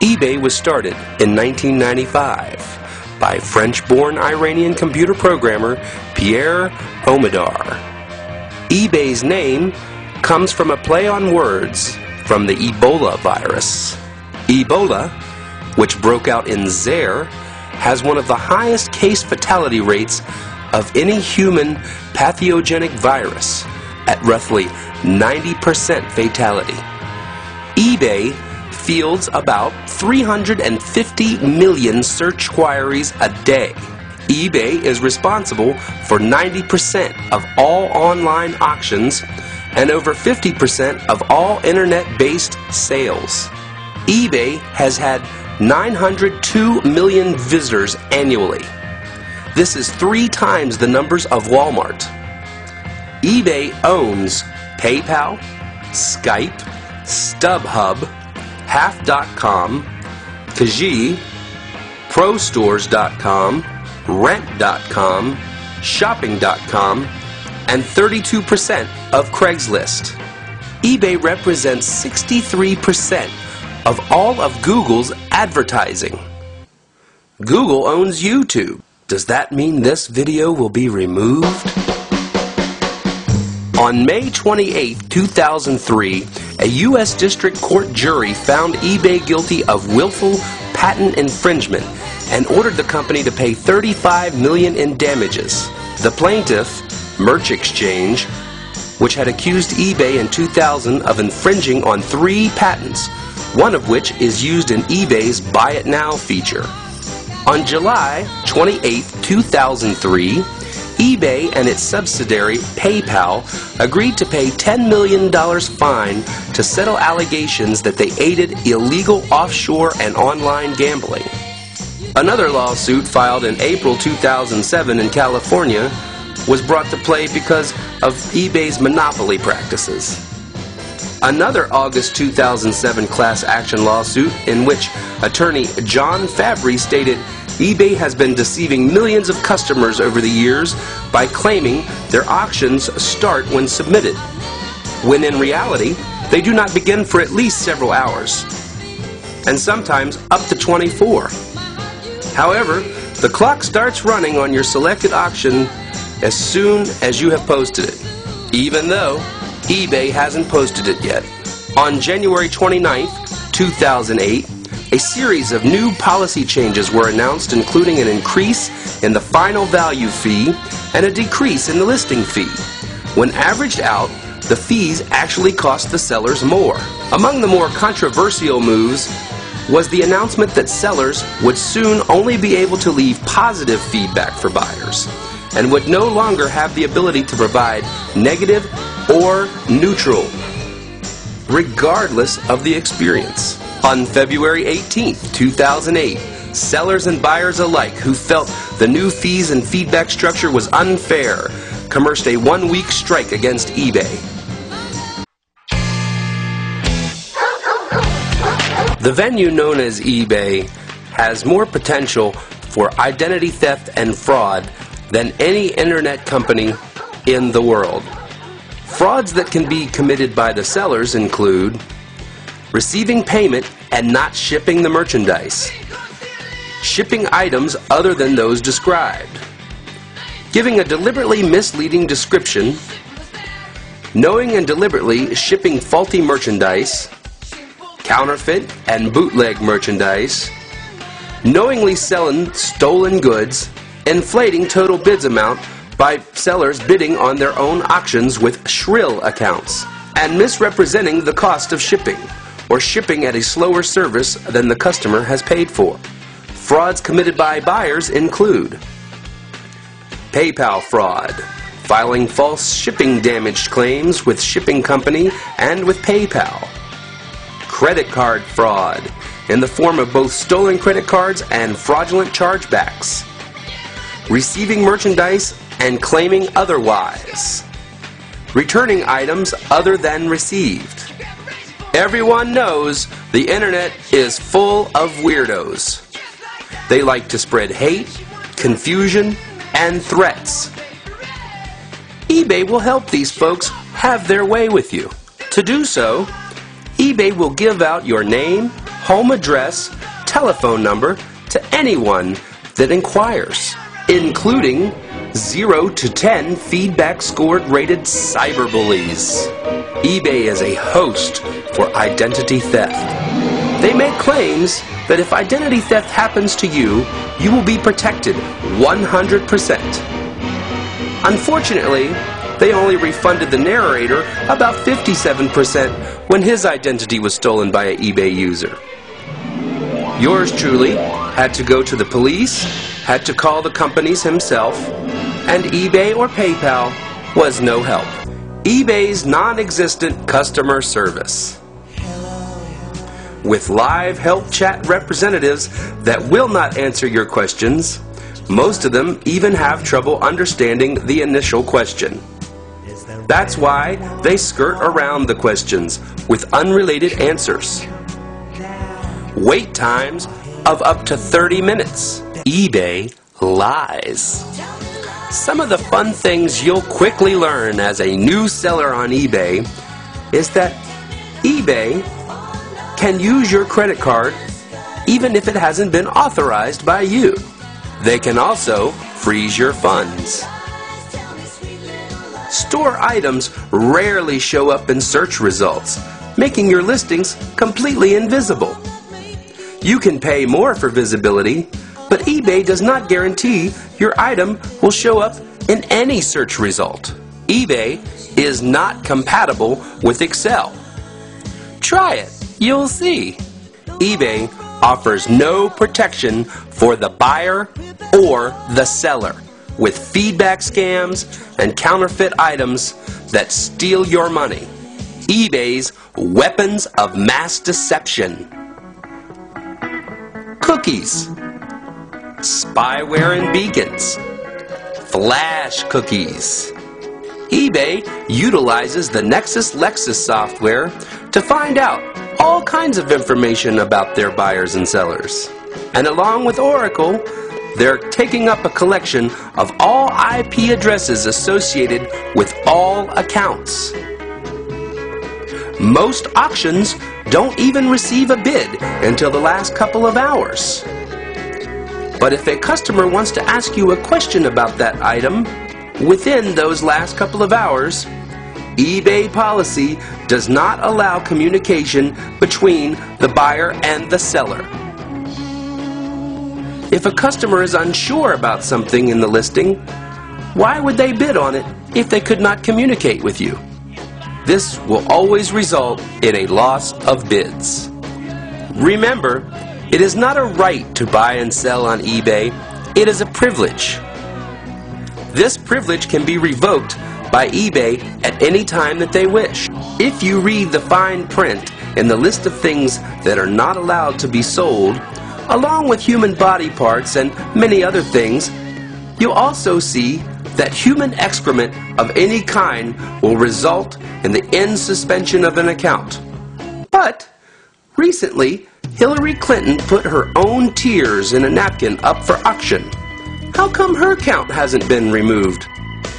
eBay was started in 1995 by French-born Iranian computer programmer Pierre Omidyar. eBay's name comes from a play on words from the Ebola virus. Ebola, which broke out in Zaire, has one of the highest case fatality rates of any human pathogenic virus at roughly 90% fatality. eBay fields about 350 million search queries a day. eBay is responsible for 90% of all online auctions and over 50% of all internet-based sales. eBay has had 902 million visitors annually. This is 3 times the numbers of Walmart. eBay owns PayPal, Skype, StubHub, Half.com, Kijiji, ProStores.com, Rent.com, Shopping.com, and 32% of Craigslist. eBay represents 63% of all of Google's advertising. Google owns YouTube. Does that mean this video will be removed? On May 28, 2003, a U.S. District Court jury found eBay guilty of willful patent infringement and ordered the company to pay $35 million in damages. The plaintiff, Merch Exchange, which had accused eBay in 2000 of infringing on 3 patents, one of which is used in eBay's Buy It Now feature. On July 28, 2003, eBay and its subsidiary PayPal agreed to pay $10 million fine to settle allegations that they aided illegal offshore and online gambling. Another lawsuit filed in April 2007 in California was brought to play because of eBay's monopoly practices. Another August 2007 class action lawsuit in which attorney John Fabry stated eBay has been deceiving millions of customers over the years by claiming their auctions start when submitted, when in reality they do not begin for at least several hours, and sometimes up to 24. However, the clock starts running on your selected auction as soon as you have posted it, even though eBay hasn't posted it yet. On January 29, 2008, a series of new policy changes were announced, including an increase in the final value fee and a decrease in the listing fee. When averaged out, the fees actually cost the sellers more. Among the more controversial moves was the announcement that sellers would soon only be able to leave positive feedback for buyers and would no longer have the ability to provide negative or neutral, regardless of the experience. On February 18, 2008, sellers and buyers alike who felt the new fees and feedback structure was unfair commenced a 1-week strike against eBay. The venue known as eBay has more potential for identity theft and fraud than any internet company in the world. Frauds that can be committed by the sellers include receiving payment and not shipping the merchandise, shipping items other than those described, giving a deliberately misleading description, knowing and deliberately shipping faulty merchandise, counterfeit and bootleg merchandise, knowingly selling stolen goods, inflating total bids amount by sellers bidding on their own auctions with shrill accounts, and misrepresenting the cost of shipping, or shipping at a slower service than the customer has paid for. Frauds committed by buyers include PayPal fraud, filing false shipping damage claims with shipping company and with PayPal. Credit card fraud, in the form of both stolen credit cards and fraudulent chargebacks. Receiving merchandise and claiming otherwise. Returning items other than received. Everyone knows the internet is full of weirdos. They like to spread hate, confusion, and threats. eBay will help these folks have their way with you. To do so, eBay will give out your name, home address, telephone number to anyone that inquires, including 0 to 10 feedback scored rated cyberbullies. eBay is a host for identity theft. They make claims that if identity theft happens to you, you will be protected 100%. Unfortunately, they only refunded the narrator about 57% when his identity was stolen by an eBay user. Yours truly had to go to the police, had to call the companies himself, and eBay or PayPal was no help. eBay's non-existent customer service. With live help chat representatives that will not answer your questions, most of them even have trouble understanding the initial question. That's why they skirt around the questions with unrelated answers. Wait times of up to 30 minutes. eBay lies. Some of the fun things you'll quickly learn as a new seller on eBay is that eBay can use your credit card even if it hasn't been authorized by you. They can also freeze your funds. Store items rarely show up in search results, making your listings completely invisible. You can pay more for visibility, but eBay does not guarantee your item will show up in any search result. eBay is not compatible with Excel. Try it, you'll see. eBay offers no protection for the buyer or the seller with feedback scams and counterfeit items that steal your money. eBay's weapons of mass deception. Cookies, spyware and beacons, flash cookies. eBay utilizes the Nexus Lexus software to find out all kinds of information about their buyers and sellers. And along with Oracle, they're taking up a collection of all IP addresses associated with all accounts. Most auctions don't even receive a bid until the last couple of hours. But if a customer wants to ask you a question about that item within those last couple of hours, eBay policy does not allow communication between the buyer and the seller. If a customer is unsure about something in the listing, why would they bid on it if they could not communicate with you? This will always result in a loss of bids. Remember, it is not a right to buy and sell on eBay, it is a privilege. This privilege can be revoked by eBay at any time that they wish. If you read the fine print in the list of things that are not allowed to be sold, along with human body parts and many other things, you'll also see that human excrement of any kind will result in the end suspension of an account. But recently, Hillary Clinton put her own tears in a napkin up for auction. How come her account hasn't been removed?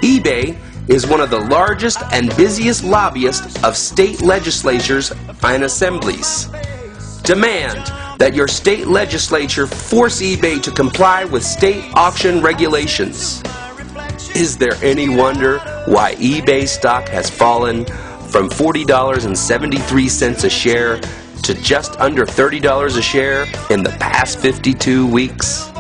eBay is one of the largest and busiest lobbyists of state legislatures and assemblies. Demand that your state legislature force eBay to comply with state auction regulations. Is there any wonder why eBay stock has fallen from $40.73 a share to just under $30 a share in the past 52 weeks?